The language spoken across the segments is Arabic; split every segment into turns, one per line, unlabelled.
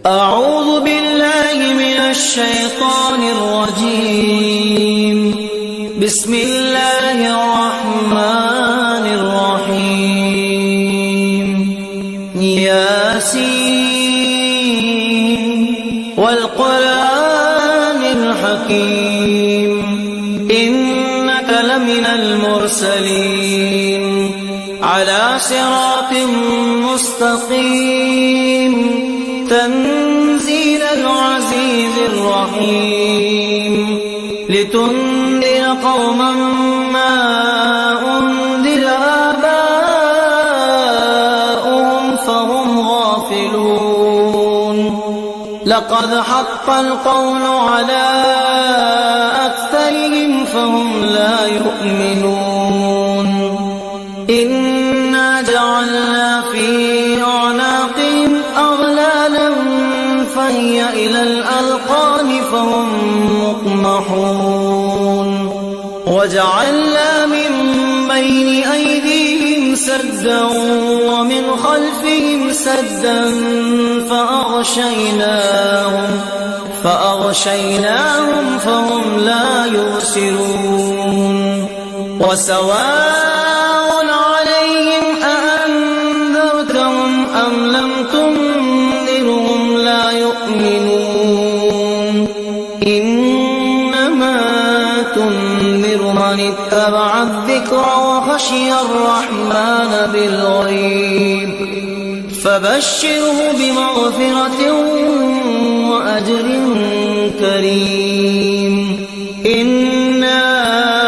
أعوذ بالله من الشيطان الرجيم. بسم الله الرحمن الرحيم. ياسين والقرآن الحكيم إنك لمن المرسلين على صراط مستقيم تنزيل العزيز الرحيم لتنذر قوما ما أنذر آباؤهم فهم غافلون. لقد حق القول على أكثرهم فهم لا يؤمنون. إنا جعلنا في أعناقهم أغلالا فهي إلى الأذقان فهم مقمحون. وجعلنا من بين أيديهم سدا ومن خلفهم سدا فأغشيناهم فهم لا يبصرون. وسواء عليهم أأنذرتهم أم لم تنذرهم لا يؤمنون. إنما تنذر من اتبع الذكر وخشي الرحمن بالغيب فبشره بمغفرة وأجر كريم. إنا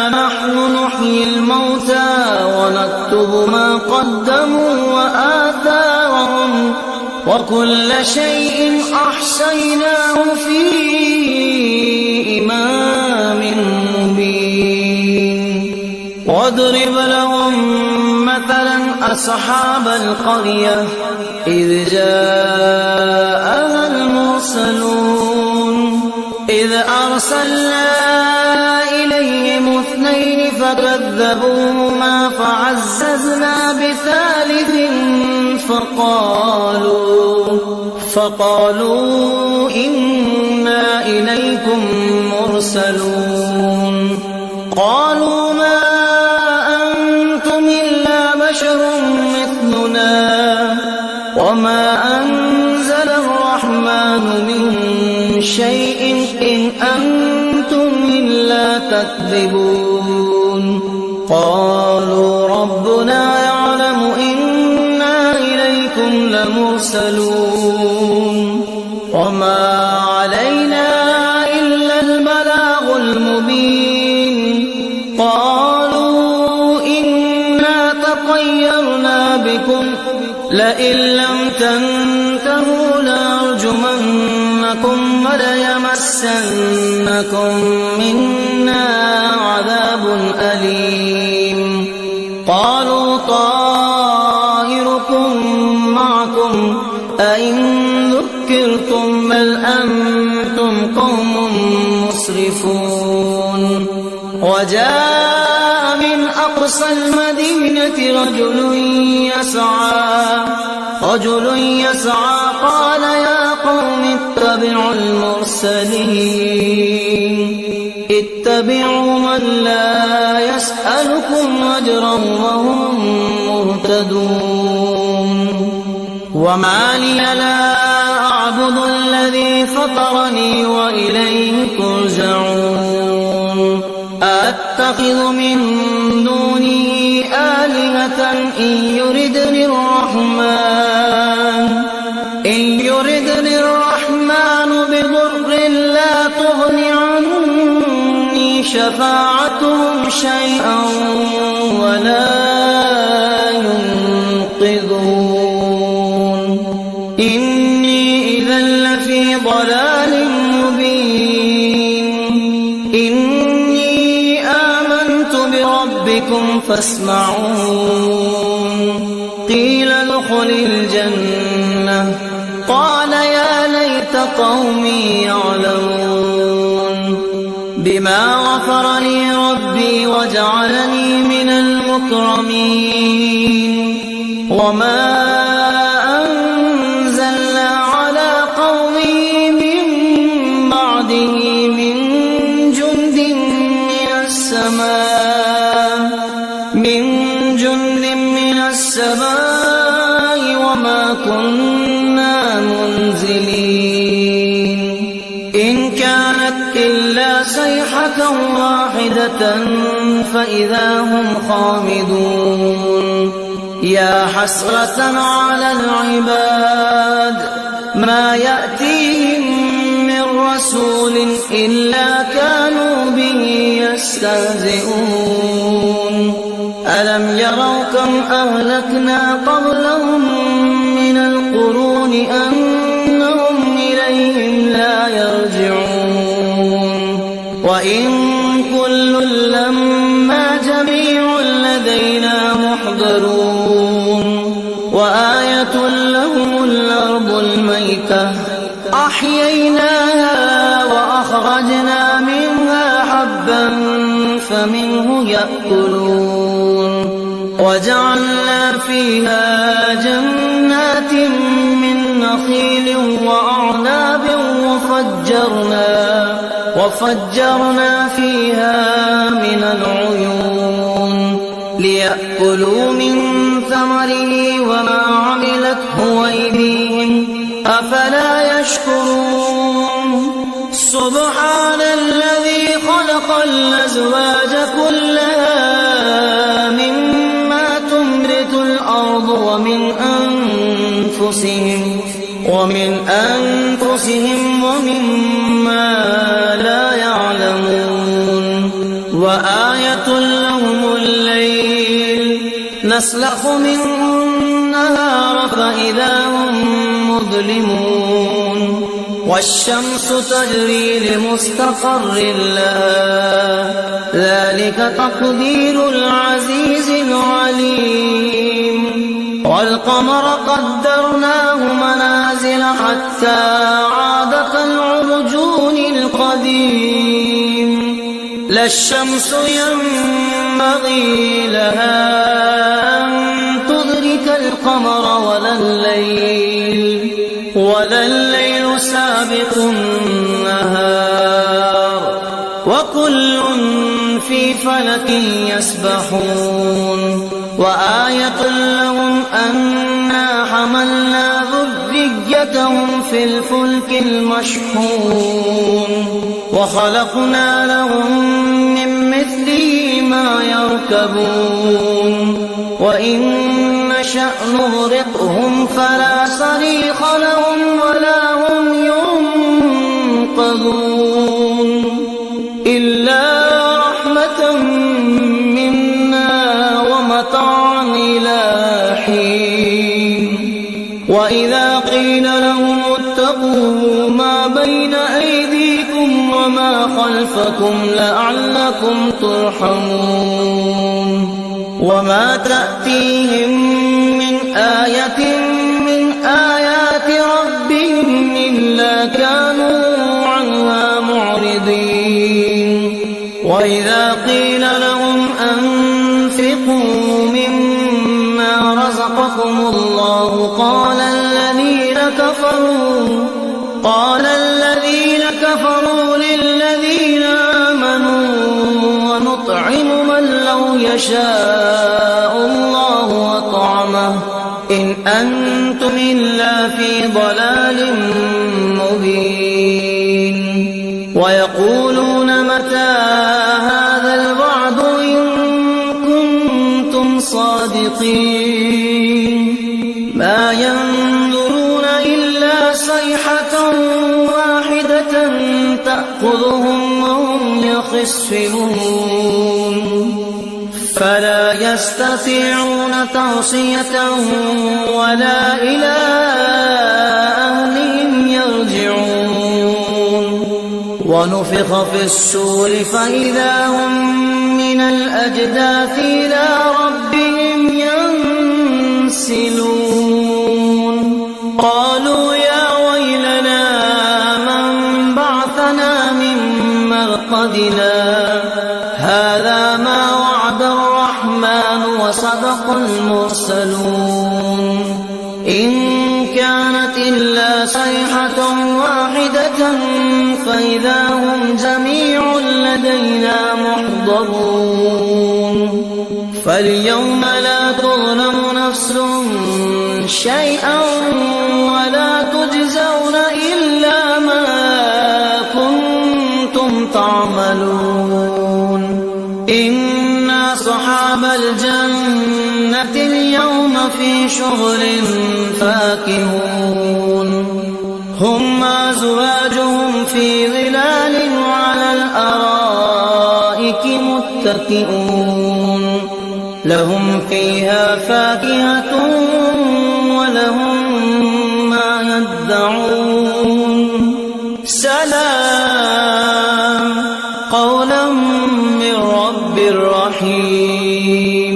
نحن نحيي الموتى ونكتب ما قدموا وآثارهم وكل شيء أحصيناه في إمام مبين. واضرب لهم مثلا أصحاب القرية إذ جاءها المرسلون إذ أرسلنا إليهم 2 فكذبوهما فعززنا بثالث فقالوا إنا إليكم مرسلون. قالوا ما أنتم إلا بشر مثلنا وما أنزل الرحمن من شيء إن أنتم إلا تكذبون. قالوا ربنا يعلم إنا إليكم لمرسلون وما علينا إلا البلاغ المبين. قالوا إنا تطيرنا بكم لئن لم تنتهوا لنرجمنكم وليمسنكم منا عذاب أليم. قالوا طائركم معكم أئن ذكرتم بل أنتم قوم مسرفون. وجاء من أقصى المدينة رجل يسعى قال يا قوم اتبعوا المرسلين اتبعوا من لا يسألكم أجرا وهم مهتدون. وما لي لا أعبد الذي فطرني وإليه ترجعون. أتخذ من دونه آلهة إن يردني الرحمن بضر لا تغن عني شفاعتهم شيئا ولا ينقذون. إني إذا لفي ضلال مبين. إني آمنت بربكم فاسمعون. قيل ادخل الجنة قال يا ليت قومي يعلمون. بما غفر لي ربي وجعلني من المكرمين. وما أنزلنا على قوم صيحة واحدة فإذا هم خامدون يا حسرة على العباد ما يأتيهم من رسول إلا كانوا به يستهزئون ألم يروا كم أهلكنا قبلهم من القرون أنهم إليهم لا يرجعون وإن كل لما جميع لدينا محضرون وآية لهم الأرض الميتة أحييناها وأخرجنا منها حبا فمنه يأكلون وجعلنا فيها جنات من نخيل وأعناب وفجرنا فيها من العيون ليأكلوا من ثمره وما عملته أيديهم أفلا يشكرون سبحان الذي خلق الأزواج كلها مما تنبت الأرض ومن أنفسهم ومما لا يعلمون وآية لهم الليل نسلخ منه النهار فإذا هم مظلمون والشمس تجري لمستقر لها ذلك تقدير العزيز العليم والقمر قدرناه منازل حتى عاد كالعرجون القديم لا الشمس ينبغي لها أن تدرك القمر ولا الليل سابق النهار وكل في فلك يسبحون وآية لهم أنا حملنا ذريتهم في الفلك المشحون وخلقنا لهم من مثله ما يركبون وإن نشأ نغرقهم فلا صريخ لهم ولا هم ينقذون إلا رحمة منا ومتاعا إلى حين وإذا قيل لهم اتقوا ما بين أيديكم وما خلفكم لعلكم ترحمون وما تأتيهم من آية من آيات ربهم إلا كانوا عنها معرضين وإذا قيل لهم أنفقوا مما رزقكم الله قال الذين كفروا للذين آمنوا ونطعم من لو يشاء الله أطعمه إن أنتم إلا في ضلال مبين ويقولون متى هذا الوعد إن كنتم صادقين ما ينظرون إلا صيحة واحدة تأخذهم وهم يخصمون فلا يستطيعون توصية ولا إلى أهلهم يرجعون ونفخ في الصور فإذا هم من الأجداث إلى ربهم ينسلون قالوا يا ويلنا من بعثنا من مرقدنا هذا ما وعد الرحمن وصدق المرسلون إن كانت إلا صيحة واحدة فإذا هم جميع لدينا محضرون فاليوم لا تظلم نفس شيئا ولا تجزون إلا ما كنتم تعملون يفعلون إن أصحاب الجنة اليوم في شغل فاكهون هم وأزواجهم في ظلال على الأرائك متكئون لهم فيها فاكهة ولهم ما يدعون سلام قولا من رب رحيم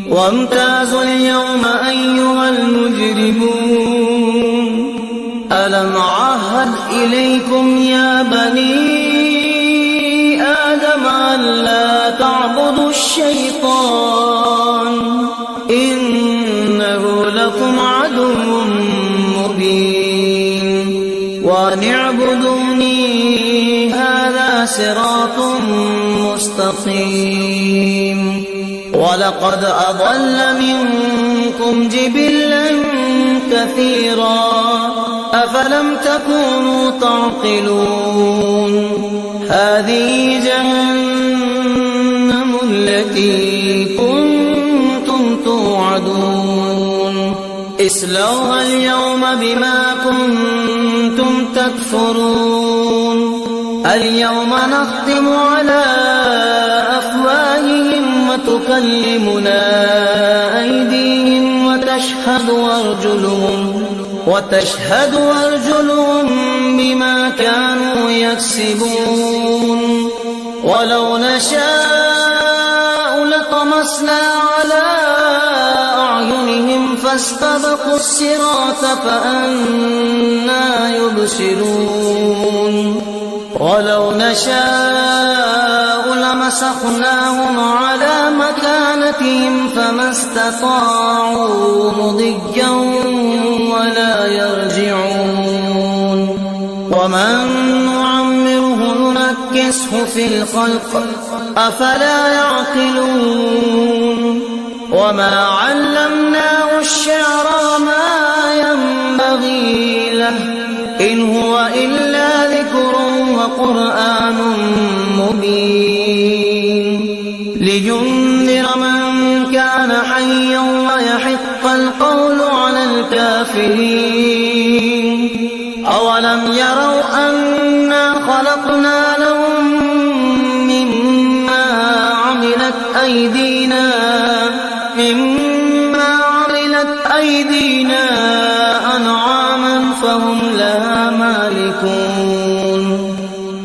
وامتازوا اليوم أيها المجرمون ألم أعهد إليكم يا بني آدم ألا تعبدوا الشيطان إنه لكم عدو مبين وأن اعبدوني هذا صراط مستقيم ولقد أضل منكم جبلا كثيرا أفلم تكونوا تعقلون هذه جهنم التي كنتم توعدون اصلوها اليوم بما كنتم تكفرون اليوم نختم على أفواههم وتكلمنا أيديهم وتشهد أرجلهم بما كانوا يكسبون ولو نشاء لطمسنا على أعينهم فاستبقوا الصراط فأنى يبصرون ولو نشاء لمسخناهم على مكانتهم فما استطاعوا مضيا ولا يرجعون ومن نعمره ننكسه في الخلق أفلا يعقلون وما علمناه الشعر وما ينبغي له إن هو إلا ذكر وقرآن مبين لينذر من كان حيا ويحق القول على الكافرين أولم يروا أنا خلقنا لهم مما عملت أيدينا أنعاما فهم لها مالكون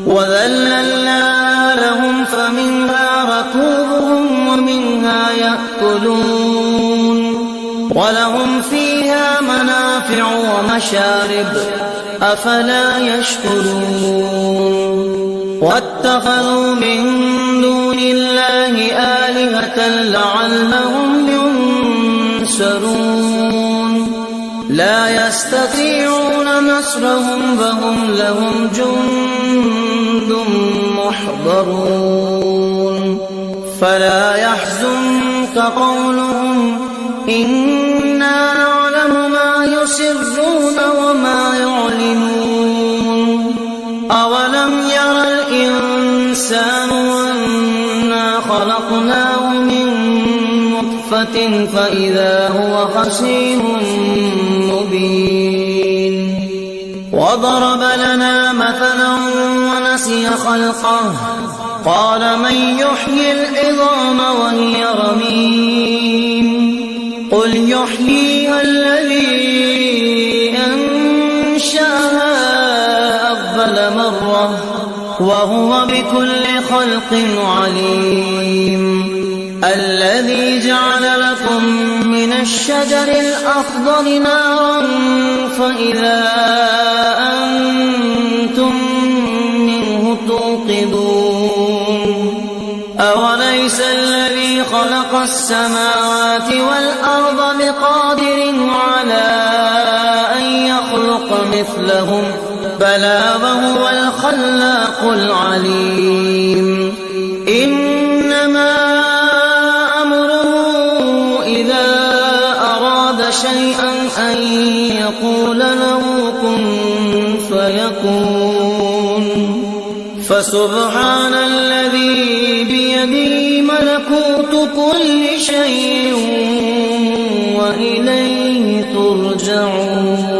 وذللنا لهم فمنها ركوبهم ومنها يأكلون ولهم فيها منافع ومشارب أفلا يشكرون واتخذوا من دون الله آلهة لعلهم ينصرون لا يستطيعون نصرهم فهم لهم جند محضرون فلا يحزنك قولهم إنا نعلم ما يسرون وما يعلنون أولم ير الإنسان أنا خلقناه من نطفة فإذا هو خصيم مبين وضرب لنا مثلا ونسي خلقه قال من يحيي العظام وهي رميم قل يحييها الذي أنشأها أول مرة وهو بكل خلق عليم الذي جعل لكم من الشجر الأخضر نارا فإذا أنتم منه توقدون أوليس الذي خلق السماوات والأرض بقادر على أن يخلق مثلهم بلى وهو الخلاق العليم إنما أمره إذا أراد شيئا أن يقول له كن فيكون فسبحان الذي بيده ملكوت كل شيء وإليه ترجعون.